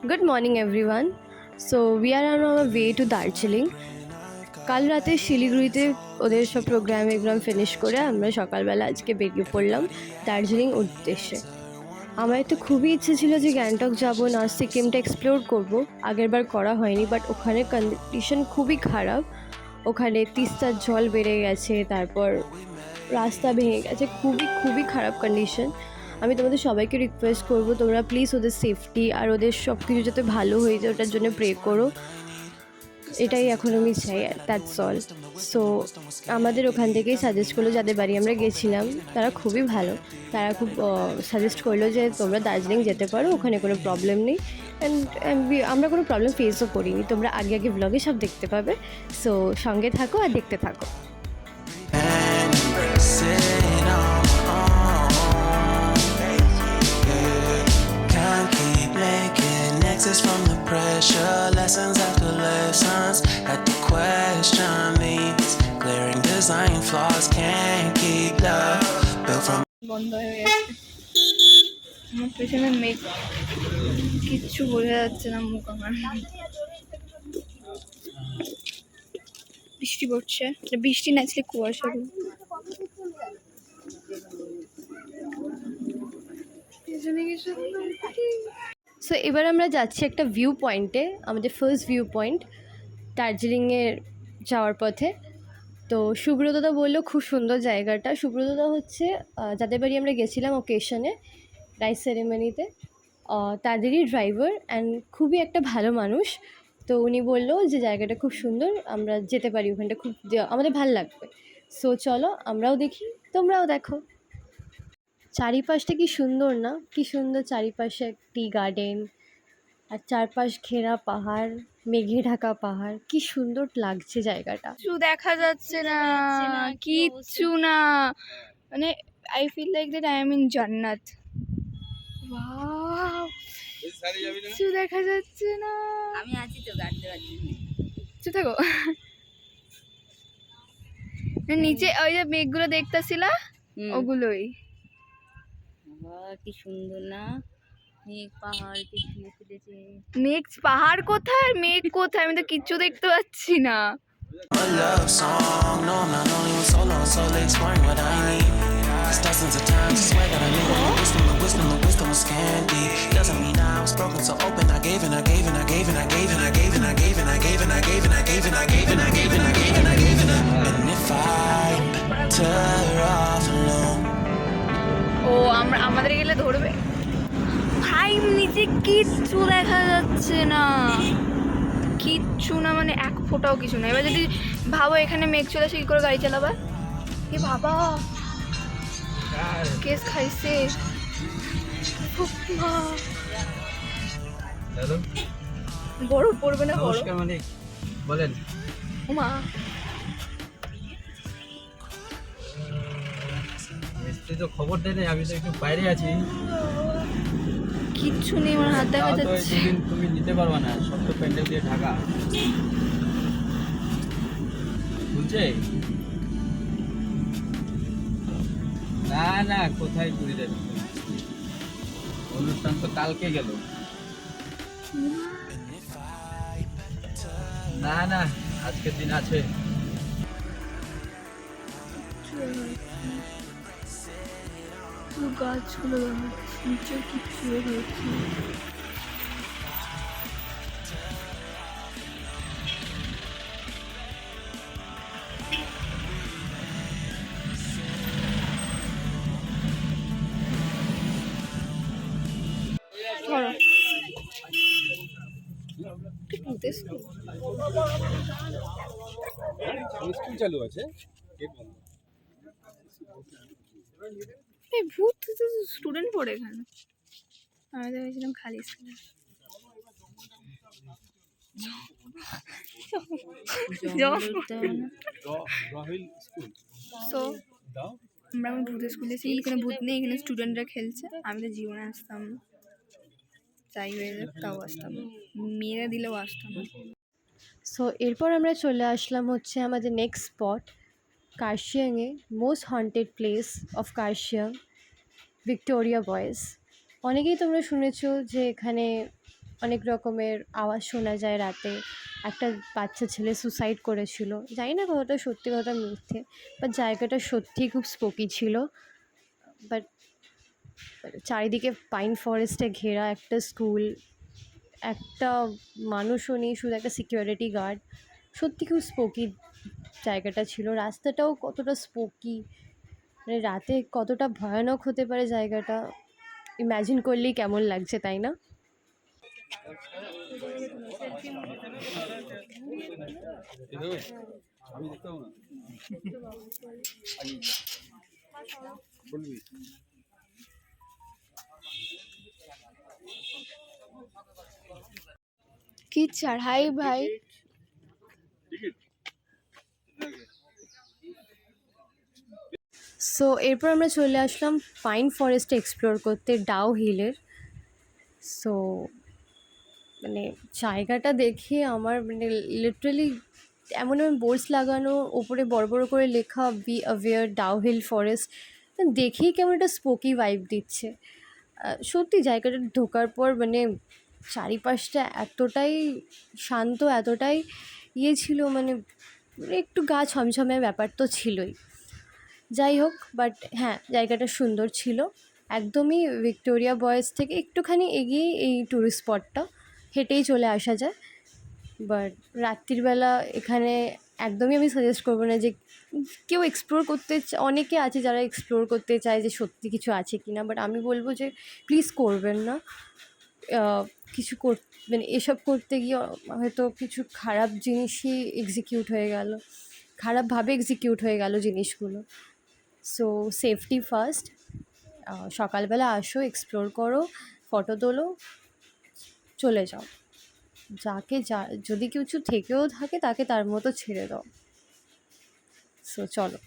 Good morning everyone. So we are on our way to Darjeeling. কাল রাতে শিলিগুড়িতে ওদের সব প্রোগ্রাম ফিনিশ করে আমরা সকালবেলা আজকে বেরিয়ে পড়লাম দার্জিলিং উদ্দেশ্যে। আমার তো খুবই ইচ্ছে ছিল যে গ্যাংটক যাব, না সিকিমটা এক্সপ্লোর করব, আগেরবার করা হয়নি, বাট ওখানে কন্ডিশন খুবই খারাপ। ওখানে তিস্তার জল বেড়ে গেছে, তারপর রাস্তা ভেঙে গেছে, খুবই খুবই খারাপ কন্ডিশন। আমি তোমাদের সবাইকে রিকোয়েস্ট করবো তোমরা প্লিজ ওদের সেফটি আর ওদের সব কিছু যাতে ভালো হয়ে যায় ওটার জন্য প্রে করো, এটাই এখন আমি চাই, দ্যাটস অল। সো আমাদের ওখান থেকেই সাজেস্ট করলো, যাদের বাড়ি আমরা গেছিলাম তারা খুবই ভালো, তারা খুব সাজেস্ট করলো যে তোমরা দার্জিলিং যেতে পারো, ওখানে কোনো প্রবলেম নেই। অ্যান্ড আমরা কোনো প্রবলেম ফেসও করিনি, তোমরা আগে আগে ব্লগে সব দেখতে পাবে। সো সঙ্গে থাকো আর দেখতে থাকো। From the pressure, lessons after lessons, had to question these glaring design flaws. Can't keep love built from বন্ধ হয়ে গেছে। আমার পেছনে মেঘ, কিচ্ছু বোঝা যাচ্ছে না, মুখ আমার। বৃষ্টি পড়ছে, বৃষ্টি না আসলে কুয়াশা। সো এবার আমরা যাচ্ছি একটা ভিউ পয়েন্টে, আমাদের ফার্স্ট ভিউ পয়েন্ট দার্জিলিংয়ের যাওয়ার পথে। তো সুব্রতদা বললো খুব সুন্দর জায়গাটা। সুব্রতদা হচ্ছে যাদের বাড়ি আমরা গেছিলাম ওকেশনে, রাইস সেরেমনিতে, তাদেরই ড্রাইভার, অ্যান্ড খুবই একটা ভালো মানুষ। তো উনি বললো যে জায়গাটা খুব সুন্দর, আমরা যেতে পারি ওখানটা, খুব আমাদের ভালো লাগবে। সো চলো আমরাও দেখি, তোমরাও দেখো। চারিপাশটা কি সুন্দর না, কি সুন্দর চারিপাশে টি গার্ডেন আর চারপাশ ঘেরা পাহাড়, মেঘে ঢাকা পাহাড়, কি সুন্দর লাগছে জায়গাটা। কিছু দেখা যাচ্ছে না, কিচ্ছু না, মানে I feel like that I am in জান্নাত। ওয়াও, কিছু দেখা যাচ্ছে না। আমি আছি তো, গাড়তে পারছি। চুপ থাকো। নিচে ওই যে মেঘগুলো দেখতেছিলা, ওগুলোই। কি সুন্দর না, মেঘ পাহাড় কি ছুঁয়ে ফেলেছে। মেঘ পাহাড় কোথায়, মেঘ কোথায়, আমি তো কিচ্ছু দেখতে পাচ্ছি না। a love song. No, I'm not only with solo, solo exploring what I need. It's dozens of times, I swear that I knew that the wisdom was candy. Doesn't mean I was broken, so open. I gave and I gave and I gave and I gave and I gave and I gave and I gave and I gave and I gave and I gave and I gave and I gave and I gave and I gave and I. And if I tear off alone. ও আমাদের গেলে ধরবে ভাই, নিচে কিচ্ছু দেখা যাচ্ছে না, কিচ্ছু না, মানে এক ফোঁটাও কিছু না। এবার যদি ভাবো এখানে মেঘ চলে আসে, কি করে গাড়ি চালাবা? এ বাবা, কেস খাইছে। বড় পড়বে না, বড় বলেন। মা মিস্ত্রি তো খবর দেয় নাই, আমি তো একটু বাইরে আছি। কিচ্ছু নেই, আমার হাত দেখা তাও তো যাচ্ছে। এই দুদিন তুমি নিতে পারবা না, সব তো প্যান্ডেল দিয়ে ঢাকা। বুঝছে না না, কোথায় ঘুরে যাবে? অনুষ্ঠান তো কালকে গেল। না না, আজকের দিন আছে। গাছগুলো নিচে কিচ্ছু হয়েছে। স্কুল চালু আছে, এই ভূত স্টুডেন্ট পড়ে এখানে, আমি তো ভেবেছিলাম খালি স্কুল। সো আমরা এখন ভূতের স্কুলে এসেছি, এখানে ভূত নেই, এখানে স্টুডেন্টরা খেলছে। আমি তো জীবনে আসতাম না, চাই হয়ে যাক তাও আসতাম না, মেয়েরা দিলেও আসতাম না। সো এরপর আমরা চলে আসলাম হচ্ছে আমাদের নেক্সট স্পট কার্শিয়াংয়ে, most haunted place of Kurseong, Victoria Boys. অনেকেই তোমরা শুনেছো যে এখানে অনেক রকমের আওয়াজ শোনা যায় রাতে। একটা বাচ্চা ছেলে সুসাইড করেছিল, জানি না কথাটা সত্যি কথা মিথ্যে, বাট জায়গাটা সত্যিই খুব স্পোকি ছিল। বাট চারিদিকে পাইন ফরেস্টে ঘেরা একটা স্কুল, একটা মানুষও নেই, শুধু একটা সিকিউরিটি গার্ড। সত্যি খুব স্পোকি জায়গাটা ছিল। রাস্তাটাও কতটা স্পোকি, মানে রাতে কতটা ভয়ানক হতে পারে জায়গাটা, ইম্যাজিন করলেই কেমন লাগছে, তাই না? কি চড়াই ভাই! সো এরপর আমরা চলে আসলাম পাইন ফরেস্টে এক্সপ্লোর করতে, ডাউ হিলের। সো মানে জায়গাটা দেখে আমার মানে লিটারালি এমন এমন বোর্ডস লাগানো, ওপরে বড় বড় করে লেখা be aware Dow Hill forest, দেখেই কেমন একটা স্পোকি ভাইব দিচ্ছে। সত্যি জায়গাটা ঢোকার পর মানে চারিপাশটা এতটাই শান্ত, এতটাই ছিল, মানে একটু গা ছমছমে ব্যাপার তো ছিলই। যাই হোক, বাট হ্যাঁ, জায়গাটা সুন্দর ছিল। একদমই ভিক্টোরিয়া বয়েজ থেকে একটুখানি এগিয়েই এই ট্যুরিস্ট স্পটটা, হেঁটেই চলে আসা যায়। বাট রাত্রিবেলা এখানে একদমই আমি সাজেস্ট করবো না যে কেউ এক্সপ্লোর করতে অনেকে আছে যারা এক্সপ্লোর করতে চায় যে সত্যি কিছু আছে কি না, বাট আমি বলবো যে প্লিজ করবেন না। কিছু মানে এসব করতে গিয়ে হয়তো কিছু খারাপ জিনিসই এক্সিকিউট হয়ে গেল, খারাপভাবে এক্সিকিউট হয়ে গেল জিনিসগুলো। So safety first. সকালবেলা আসো, এক্সপ্লোর করো, ফটো তোলো, চলে যাও। যদি কিছু থেকেও থাকে তাকে তার মতো ছেড়ে দাও। সো চলো।